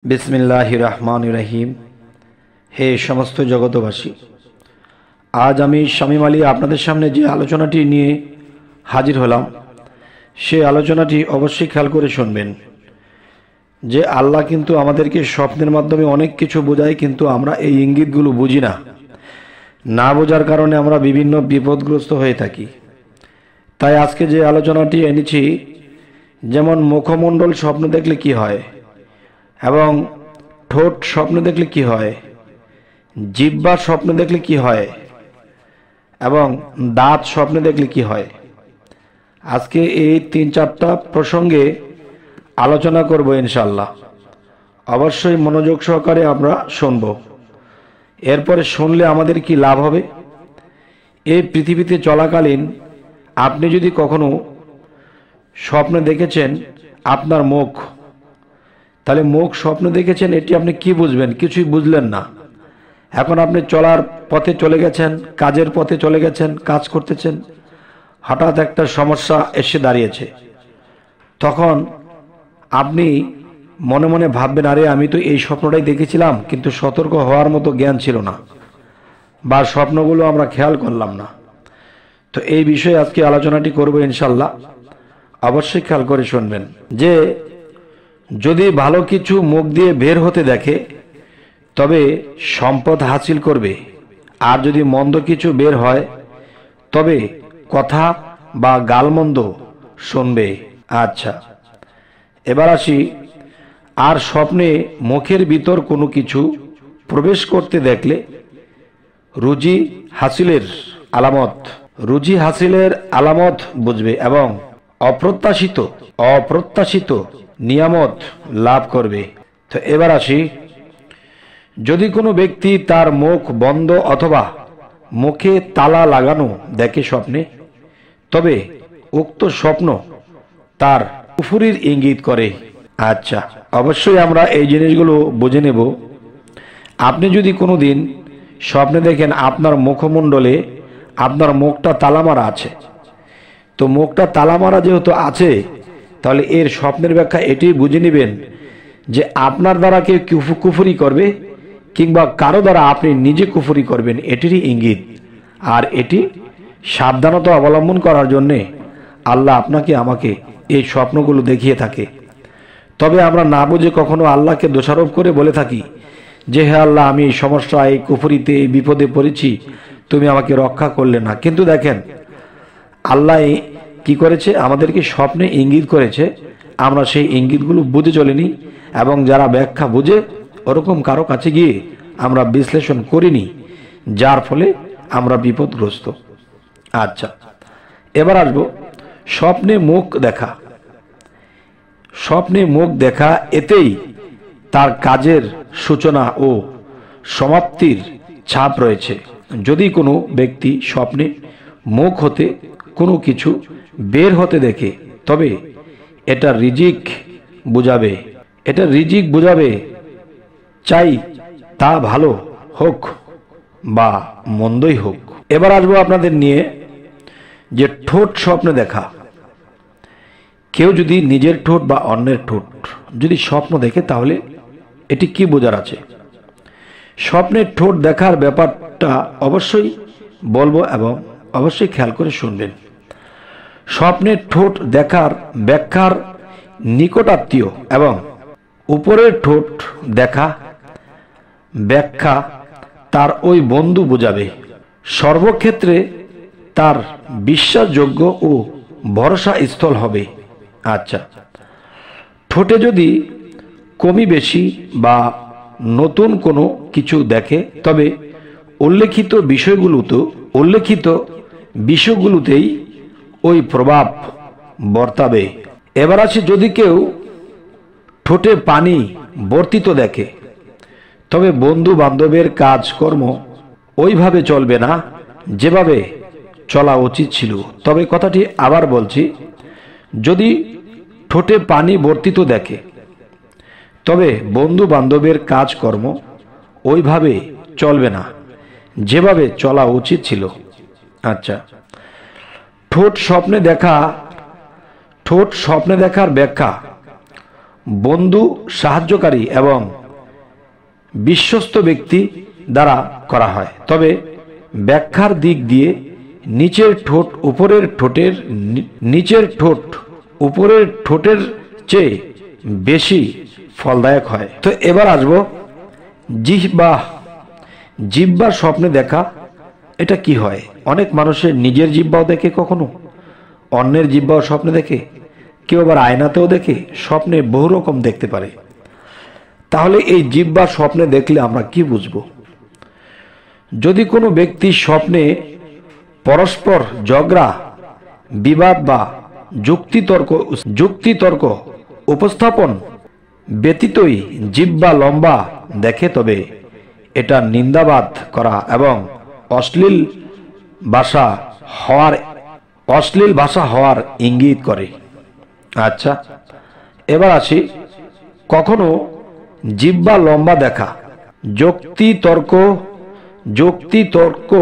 बिस्मिल्लाहिर रहमानिर रहीम। हे समस्त जगतबासी, आज आमी शामीम आली आपनादेर सामने जे आलोचनाटी निये हाजिर हलाम से आलोचनाटी अवश्य ख्याल करे शुनबेन जे आल्लाह किन्तु आमादेरके स्वप्नेर माध्यमे अनेक किछु बोझाय, किन्तु आमरा एई इंगितगुलो बुझी ना बोझार कारणे आमरा विभिन्न विपदग्रस्त हये थाकी। ताई आजके जे आलोचनाटी এনেছি, जेमन मुखमंडल स्वप्न देखले कि हय এবং ঠোঁট স্বপ্ন দেখলে কি হয়, জিহ্বা স্বপ্ন দেখলে কি হয় এবং দাঁত স্বপ্ন দেখলে কি হয়। আজকে এই ৩-৪টা প্রসঙ্গে আলোচনা করব ইনশাআল্লাহ। অবশ্যই মনোযোগ সহকারে আমরা শুনব। এরপরে শুনলে আমাদের কি লাভ হবে। এই পৃথিবীতে চলাকালীন আপনি যদি কখনো স্বপ্ন দেখেছেন আপনার মুখ, তাহলে মুখ স্বপ্ন দেখেছেন, এটি আপনি কি বুঝবেন? কিছুই বুঝলেন না। এখন আপনি চলার পথে চলে গেছেন, কাজের পথে চলে গেছেন, কাজ করতেছেন, হঠাৎ একটা সমস্যা এসে দাঁড়িয়েছে। তখন আপনি মনে মনে ভাববেন, আরে আমি তো এই স্বপ্নটাই দেখেছিলাম, কিন্তু সতর্ক হওয়ার মতো জ্ঞান ছিল না, বা স্বপ্নগুলো আমরা খেয়াল করলাম না। তো এই বিষয়ে আজকে আলোচনাটি করব ইনশাআল্লাহ। অবশ্যই খেয়াল করে শুনবেন যে যদি ভালো কিছু মুখ দিয়ে বের হতে দেখে তবে সম্পদ হাসিল করবে, আর যদি মন্দ কিছু বের হয় তবে কথা বা গালমন্দ শুনবে। আচ্ছা, এবার আসি, আর স্বপ্নে মুখের ভিতর কোনো কিছু প্রবেশ করতে দেখলে রুজি হাসিলের আলামত বুঝবে এবং অপ্রত্যাশিত নিয়ামত লাভ করবে। তো এবার আসি, যদি কোনো ব্যক্তি তার মুখ বন্ধ অথবা মুখে তালা লাগানো দেখে স্বপ্নে, তবে উক্ত স্বপ্ন তার কুফরির ইঙ্গিত করে। আচ্ছা, অবশ্যই আমরা এই জিনিসগুলো বুঝে নেব। আপনি যদি কোনো দিন স্বপ্নে দেখেন আপনার মুখমণ্ডলে আপনার মুখটা তালা মারা আছে, তো মুখটা তালা মারা যেহেতু আছে, তাহলে এর স্বপ্নের ব্যাখ্যা এটি বুঝে নেবেন যে আপনার দ্বারা কেউ কুফরি করবে কিংবা কারো দ্বারা আপনি নিজে কুফরি করবেন, এটিরই ইঙ্গিত। আর এটি সাবধানতা অবলম্বন করার জন্যে আল্লাহ আপনাকে আমাকে এই স্বপ্নগুলো দেখিয়ে থাকে। তবে আমরা না বুঝে কখনো আল্লাহকে দোষারোপ করে বলে থাকি যে হে আল্লাহ, আমি এই সমস্যা, এই কুফরিতে, এই বিপদে পড়েছি, তুমি আমাকে রক্ষা করলে না। কিন্তু দেখেন আল্লাহ কি করেছে, আমাদেরকে স্বপ্নে ইঙ্গিত করেছে, আমরা সেই ইঙ্গিতগুলো বুঝে চলিনি, এবং যারা ব্যাখ্যা বুঝে ওরকম কারো কাছে গিয়ে আমরা বিশ্লেষণ করিনি, যার ফলে আমরা বিপদগ্রস্ত। আচ্ছা, এবার আসবো স্বপ্নে মুখ দেখা এতেই তার কাজের সূচনা ও সমাপ্তির ছাপ রয়েছে। যদি কোনো ব্যক্তি স্বপ্নে মুখ হতে কোনো কিছু বের হতে দেখে তবে এটা রিজিক বুঝাবে, চাই তা ভালো হোক বা মন্দই হোক। এবার আসবো আপনাদের নিয়ে যে ঠোঁট স্বপ্নে দেখা। কেউ যদি নিজের ঠোঁট বা অন্যের ঠোঁট যদি স্বপ্ন দেখে তাহলে এটি কি বোঝার আছে। স্বপ্নের ঠোঁট দেখার ব্যাপারটা অবশ্যই বলবো এবং অবশ্যই খেয়াল করে শুনবেন। স্বপ্নের ঠোঁট দেখার ব্যাখ্যার নিকটাত্মীয় এবং উপরের ঠোঁট দেখা ব্যাখ্যা তার ওই বন্ধু বোঝাবে। সর্বক্ষেত্রে তার বিশ্বাসযোগ্য ও ভরসা স্থল হবে। আচ্ছা, ঠোঁটে যদি কমি বেশি বা নতুন কোনো কিছু দেখে তবে উল্লেখিত বিষয়গুলোতেই ওই প্রভাব বর্তাবে। এবার আছে, যদি কেউ ঠোঁটে পানি বর্তিত দেখে তবে বন্ধু বান্ধবের কাজকর্ম ওইভাবে চলবে না যেভাবে চলা উচিত ছিল। তবে কথাটি আবার বলছি, যদি ঠোঁটে পানি বর্তিত দেখে তবে বন্ধু বান্ধবের কাজকর্ম ওইভাবে চলবে না যেভাবে চলা উচিত ছিল। আচ্ছা, ঠোঁট স্বপ্নে দেখার ব্যাখ্যা বন্ধু, সাহায্যকারী এবং বিশ্বস্ত ব্যক্তি দ্বারা করা হয়। তবে ব্যাখ্যার দিক দিয়ে নিচের ঠোঁট উপরের ঠোঁটের চেয়ে বেশি ফলদায়ক হয়। তো এবার আসবো জিহ্বা স্বপ্নে দেখা, এটা কি হয়? অনেক মানুষের নিজের জিহ্বাও দেখে, কখনো অন্যের জিহ্বাও স্বপ্নে দেখে, কেউ আবার আয়নাতেও দেখে, স্বপ্নে বহু রকম দেখতে পারে। তাহলে এই জিহ্বা স্বপ্নে দেখলে আমরা কি বুঝব? যদি কোনো ব্যক্তি স্বপ্নে পরস্পর ঝগড়া, বিবাদ বা যুক্তিতর্ক উপস্থাপন ব্যতীতই জিহ্বা লম্বা দেখে, তবে এটা নিন্দাবাদ করা এবং অশ্লীল ভাষা হওয়ার ইঙ্গিত করে। আচ্ছা, এবার আসি, কখনো জিহ্বা লম্বা দেখা যুক্তিতর্ক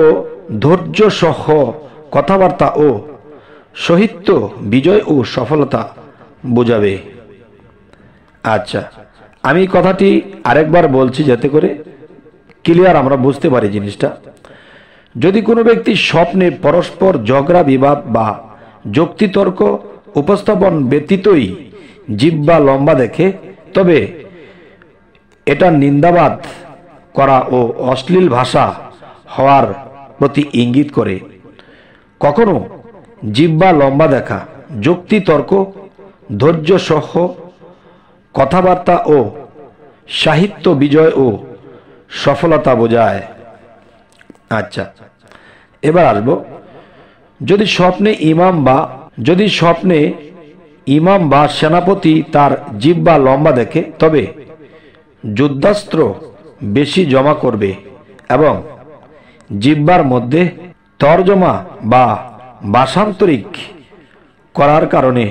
ধৈর্য সহ কথাবার্তা ও সাহিত্য বিজয় ও সফলতা বোঝাবে। আচ্ছা, আমি কথাটি আরেকবার বলছি যাতে করে ক্লিয়ার আমরা বুঝতে পারি জিনিসটা। যদি কোনো ব্যক্তি স্বপ্নে পরস্পর ঝগড়া, বিবাদ বা যুক্তিতর্ক উপস্থাপন ব্যতীতই জিহ্বা লম্বা দেখে, তবে এটা নিন্দাবাদ করা ও অশ্লীল ভাষা হওয়ার প্রতি ইঙ্গিত করে। কখনো জিহ্বা লম্বা দেখা যুক্তিতর্ক ধৈর্য সহ কথাবার্তা ও সাহিত্য বিজয় ও সফলতা বোঝায়। আচ্ছা, এবার আসবো, যদি স্বপ্নে ইমাম বা সেনাপতি তার জিহ্বা লম্বা দেখে, তবে যুদ্ধাস্ত্র বেশি জমা করবে এবং জিহ্বার মধ্যে তর্জমা বা ভাষান্তরিক করার কারণে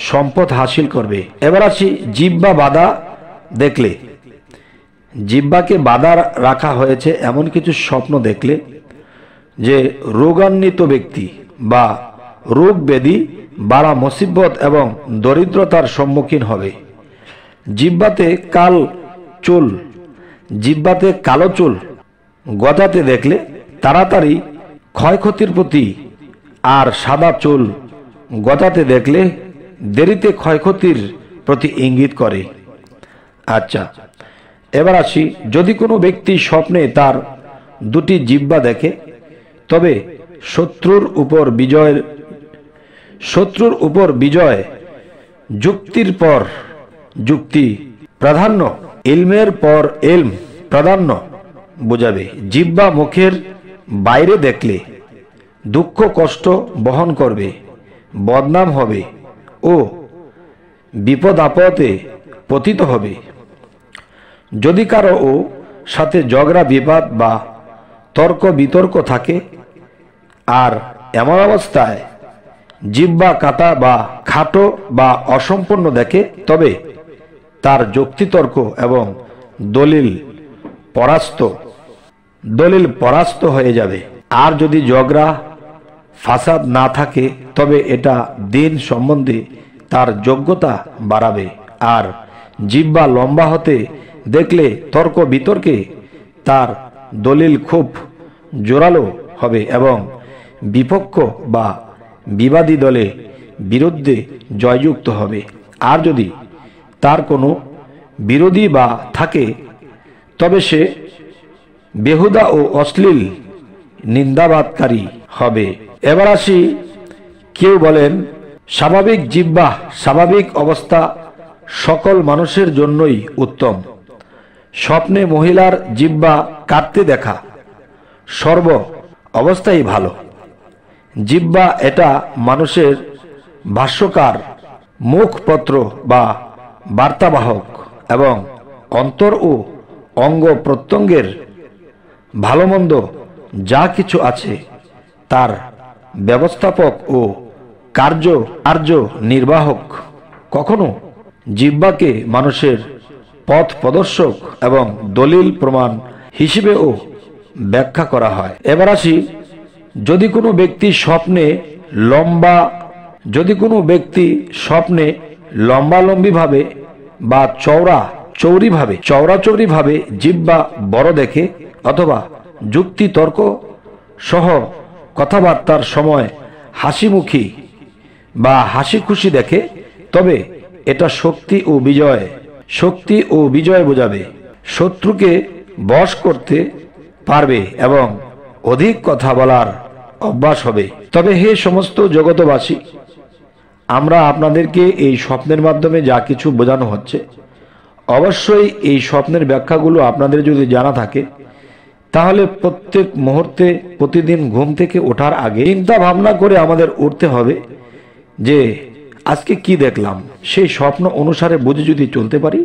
সম্পদ হাসিল করবে। এবার আসি, জিহ্বা বাধা দেখলে, জিহ্বাকে বাধা রাখা হয়েছে এমন কিছু স্বপ্ন দেখলে যে রোগান্বিত ব্যক্তি বা রোগ ব্যাধি বাড়া মুসিবত এবং দরিদ্রতার সম্মুখীন হবে। জিহ্বাতে কালো চুল গজাতে দেখলে তাড়াতাড়ি ক্ষয়ক্ষতির প্রতি, আর সাদা চুল গজাতে দেখলে দেরিতে ক্ষয়ক্ষতির প্রতি ইঙ্গিত করে। আচ্ছা, এবার আসি, যদি কোনো ব্যক্তি স্বপ্নে তার দুটি জিহ্বা দেখে, তবে শত্রুর উপর বিজয়, যুক্তির পর যুক্তি প্রাধান্য, ইলমের পর ইলম প্রাধান্য বোঝাবে। জিহ্বা মুখের বাইরে দেখলে দুঃখ কষ্ট বহন করবে, বদনাম হবে ও বিপদ আপদে পতিত হবে। যদি কারো সাথে ঝগড়া, বিবাদ বা তর্ক বিতর্ক থাকে, আর এমন অবস্থায় জিহ্বা কাটা বা খাটো বা অসম্পূর্ণ দেখে, তবে তার যুক্তিতর্ক এবং দলিল পরাস্ত হয়ে যাবে। আর যদি ঝগড়া ফাসাদ না থাকে, তবে এটা দিন সম্বন্ধে তার যোগ্যতা বাড়াবে। আর জিহ্বা লম্বা হতে দেখলে তর্ক বিতর্কে তার দলিল খুব জোরালো হবে এবং বিপক্ষ বা বিবাদী দলে বিরুদ্ধে জয়যুক্ত হবে। আর যদি তার কোনো বিরোধী বা থাকে, তবে সে বেহুদা ও অশ্লীল নিন্দাবাদকারী হবে। এবার আসি, কেউ বলেন স্বাভাবিক জিহ্বা, স্বাভাবিক অবস্থা সকল মানুষের জন্যই উত্তম। স্বপ্নে মহিলার জিহ্বা কাটতে দেখা সর্ব অবস্থায় ভালো। জিহ্বা এটা মানুষের ভাষ্যকার, মুখপত্র বা বার্তাবাহক এবং অন্তর ও অঙ্গ প্রত্যঙ্গের ভালো মন্দ যা কিছু আছে তার ব্যবস্থাপক ও কার্য নির্বাহক। কখনো জিহ্বাকে মানুষের পথ প্রদর্শক এবং দলিল প্রমাণ হিসেবেও ব্যাখ্যা করা হয়। এবার আসি, যদি কোনো ব্যক্তি স্বপ্নে লম্বালম্বিভাবে বা চৌরাচৌরিভাবে জিহ্বা বড় দেখে অথবা যুক্তি তর্ক সহ কথাবার্তার সময় হাসিমুখী বা হাসি খুশি দেখে, তবে এটা শক্তি ও বিজয় বোঝাবে। শত্রুকে বশ করতে পারবে এবং অধিক কথা বলার অভ্যাস হবে। তবে হে সমস্ত জগতবাসী, আমরা আপনাদেরকে এই স্বপ্নের মাধ্যমে যা কিছু বোঝানো হচ্ছে, অবশ্যই এই স্বপ্নের ব্যাখ্যাগুলো আপনাদের যদি জানা থাকে তাহলে প্রত্যেক মুহূর্তে প্রতিদিন ঘুম থেকে ওঠার আগে চিন্তা ভাবনা করে আমাদের উঠতে হবে যে আজকে কি দেখলাম। সেই স্বপ্ন অনুসারে বুঝে যদি চলতে পারি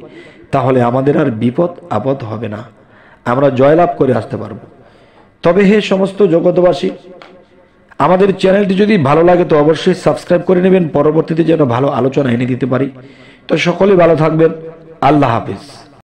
তাহলে আমাদের আর বিপদ আপদ হবে না, আমরা জয়লাভ করে আসতে পারব। তবে হে সমস্ত জগতবাসী, আমাদের চ্যানেলটি যদি ভালো লাগে তো অবশ্যই সাবস্ক্রাইব করে নেবেন, পরবর্তীতে যেন ভালো আলোচনা এনে দিতে পারি। তো সকলে ভালো থাকবেন। আল্লাহ হাফিজ।